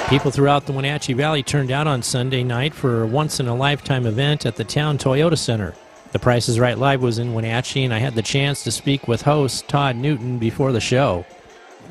People throughout the Wenatchee Valley turned out on Sunday night for a once-in-a-lifetime event at the Town Toyota Center. The Price is Right Live was in Wenatchee, and I had the chance to speak with host Todd Newton before the show.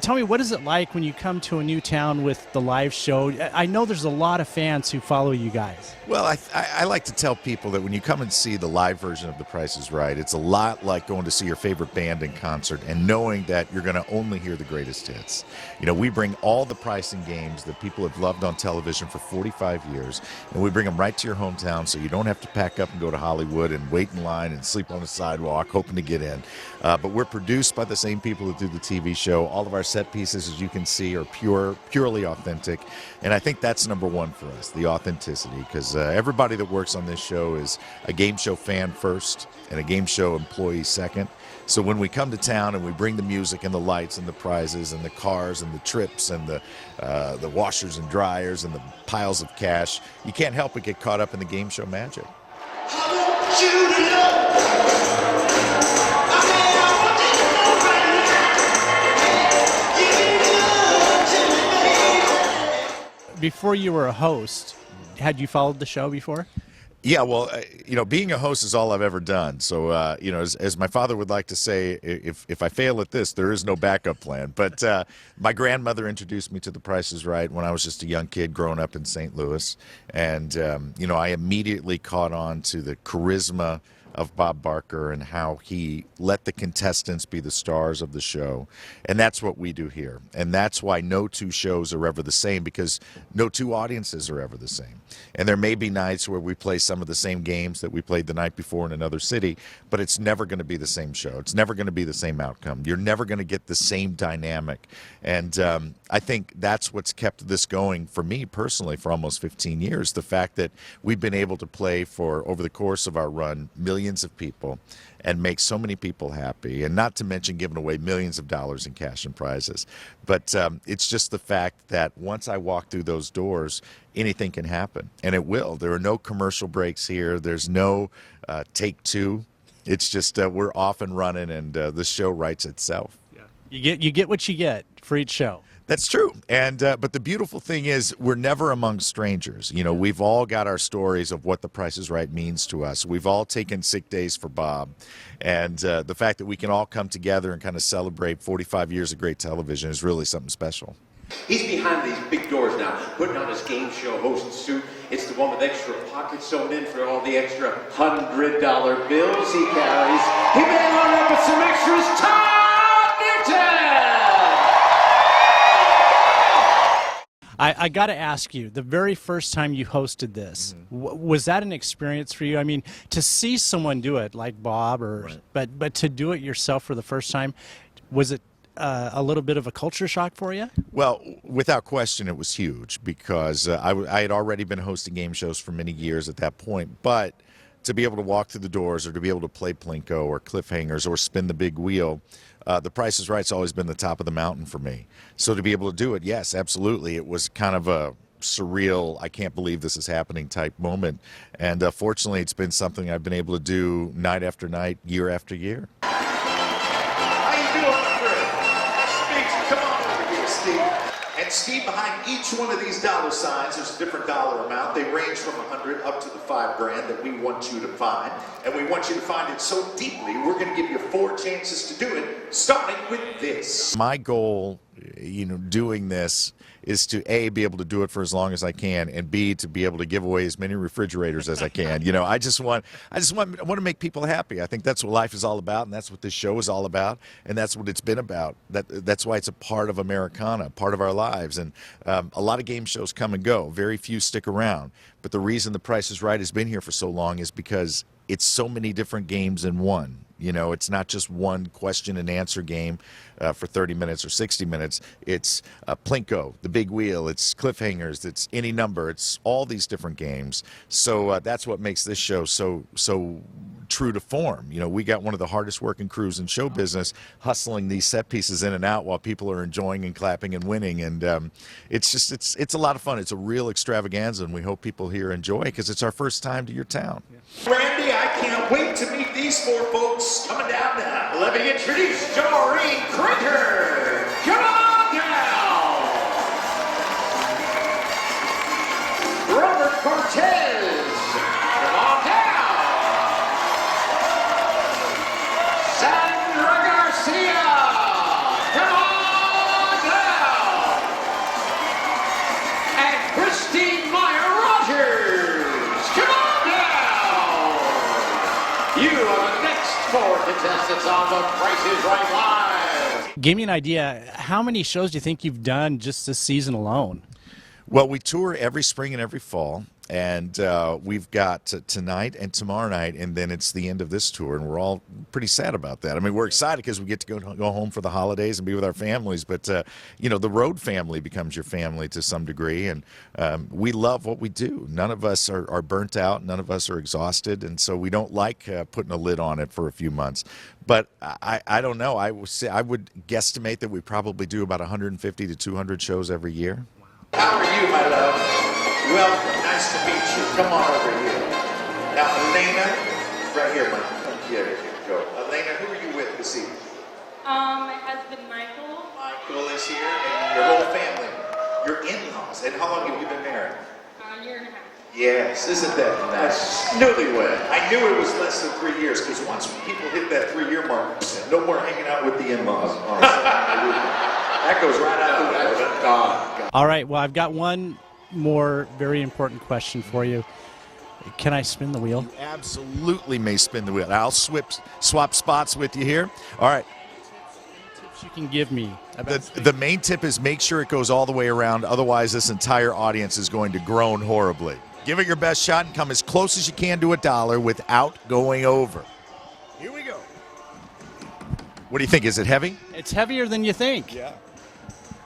Tell me, what is it like when you come to a new town with the live show? I know there's a lot of fans who follow you guys. Well, I like to tell people that when you come and see the live version of The Price is Right, it's a lot like going to see your favorite band in concert and knowing that you're going to only hear the greatest hits. You know, we bring all the pricing games that people have loved on television for 45 years, and we bring them right to your hometown so you don't have to pack up and go to Hollywood and wait in line and sleep on the sidewalk hoping to get in. But we're produced by the same people that do the TV show. All of our set pieces, as you can see, are purely authentic, and I think that's number one for us, the authenticity, because everybody that works on this show is a game show fan first and a game show employee second. So when we come to town and we bring the music and the lights and the prizes and the cars and the trips and the washers and dryers and the piles of cash, you can't help but get caught up in the game show magic. Before you were a host, had you followed the show before? Yeah, well, you know, being a host is all I've ever done. So, you know, as my father would like to say, if I fail at this, there is no backup plan. But my grandmother introduced me to The Price is Right when I was just a young kid growing up in St. Louis. And, you know, I immediately caught on to the charisma of Bob Barker and how he let the contestants be the stars of the show. And that's what we do here. And that's why no two shows are ever the same, because no two audiences are ever the same. And there may be nights where we play some of the same games that we played the night before in another city, but it's never going to be the same show. It's never going to be the same outcome. You're never going to get the same dynamic. And I think that's what's kept this going for me personally for almost 15 years, the fact that we've been able to play for, over the course of our run, millions of people and make so many people happy, and not to mention giving away millions of dollars in cash and prizes. But it's just the fact that once I walk through those doors, anything can happen, and it will. There are no commercial breaks here. There's no take two. It's just we're off and running, and the show writes itself. Yeah. You get what you get for each show. That's true. And but the beautiful thing is we're never among strangers. You know, we've all got our stories of what The Price is Right means to us. We've all taken sick days for Bob. And the fact that we can all come together and kind of celebrate 45 years of great television is really something special. He's behind these big doors now, putting on his game show host suit. It's the one with extra pockets sewn in for all the extra $100 bills he carries. He may run up with some extras. Todd Newton! I got to ask you, the very first time you hosted this, was that an experience for you? I mean, to see someone do it like Bob, or but to do it yourself for the first time, was it a little bit of a culture shock for you? Well, without question, it was huge, because I had already been hosting game shows for many years at that point, but to be able to walk through the doors or to be able to play Plinko or Cliffhangers or spin the big wheel, The Price is Right's always been the top of the mountain for me. So to be able to do it, yes, absolutely. It was kind of a surreal, I can't believe this is happening type moment. And fortunately, it's been something I've been able to do night after night, year after year. How you doing, my friend? Steve, come on over here, Steve. And Steve, behind each one of these dollar signs, there's a different dollar amount. They range from 100 up to the $5 grand that we want you to find. And we want you to find it so deeply, we're going to give you 4 chances to do it, starting with this. My goal, you know, doing this is to A, be able to do it for as long as I can, and B, to be able to give away as many refrigerators as I can. You know, I want to make people happy. I think that's what life is all about, and that's what this show is all about, and that's what it's been about. That's why it's a part of Americana, part of our lives. And a lot of game shows come and go. Very few stick around. But the reason The Price is Right has been here for so long is because it's so many different games in one. You know, it's not just one question and answer game for 30 minutes or 60 minutes. It's Plinko, the big wheel, it's Cliffhangers, it's any number, it's all these different games. So that's what makes this show so true to form. You know, we got one of the hardest working crews in show business hustling these set pieces in and out while people are enjoying and clapping and winning. And it's a lot of fun. It's a real extravaganza, and we hope people here enjoy it because it's our first time to your town. Randy, I can't wait to meet these 4 folks coming down now. let me introduce Doreen Crater. Come on down. Robert Cortez. Come on down. Sandra Garcia. Come on down. And Christine Meyer Rogers. Come on down. You are the next 4 contestants on The Price is Right Live. Give me an idea. How many shows do you think you've done just this season alone? Well, we tour every spring and every fall, and we've got tonight and tomorrow night, and then it's the end of this tour, and we're all pretty sad about that. I mean, we're excited because we get to go home for the holidays and be with our families, but, you know, the road family becomes your family to some degree, and we love what we do. None of us are burnt out. None of us are exhausted, and so we don't like putting a lid on it for a few months. But I don't know. I would guesstimate that we probably do about 150 to 200 shows every year. How are you, my love? Welcome. Nice to meet you. Come on over here. Now, Elena, right here, my here you go. Elena, who are you with this evening? My husband Michael. Michael is here, and your whole family, your in-laws. And how long have you been married? A year and a half. Yes, isn't that nice? Newlywed. I knew it was less than 3 years because once people hit that 3-year mark, no more hanging out with the in-laws. Honestly. That goes right out the window. God. All right, well, I've got one more very important question for you. Can I spin the wheel? You absolutely may spin the wheel. I'll swap spots with you here. All right. Tips you can give me about The main tip is make sure it goes all the way around. Otherwise, this entire audience is going to groan horribly. Give it your best shot and come as close as you can to $1 without going over. Here we go. What do you think? Is it heavy? It's heavier than you think. Yeah.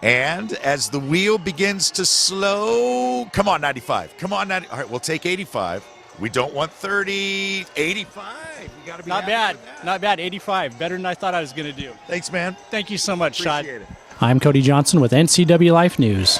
And as the wheel begins to slow, come on, 95. Come on, 90. All right, we'll take 85. We don't want 30. 85. You got to be Not happy bad. with that. Not bad. 85. Better than I thought I was going to do. Thanks, man. Thank you so much, Todd. Appreciate it. I'm Kody Johnson with NCW Life News.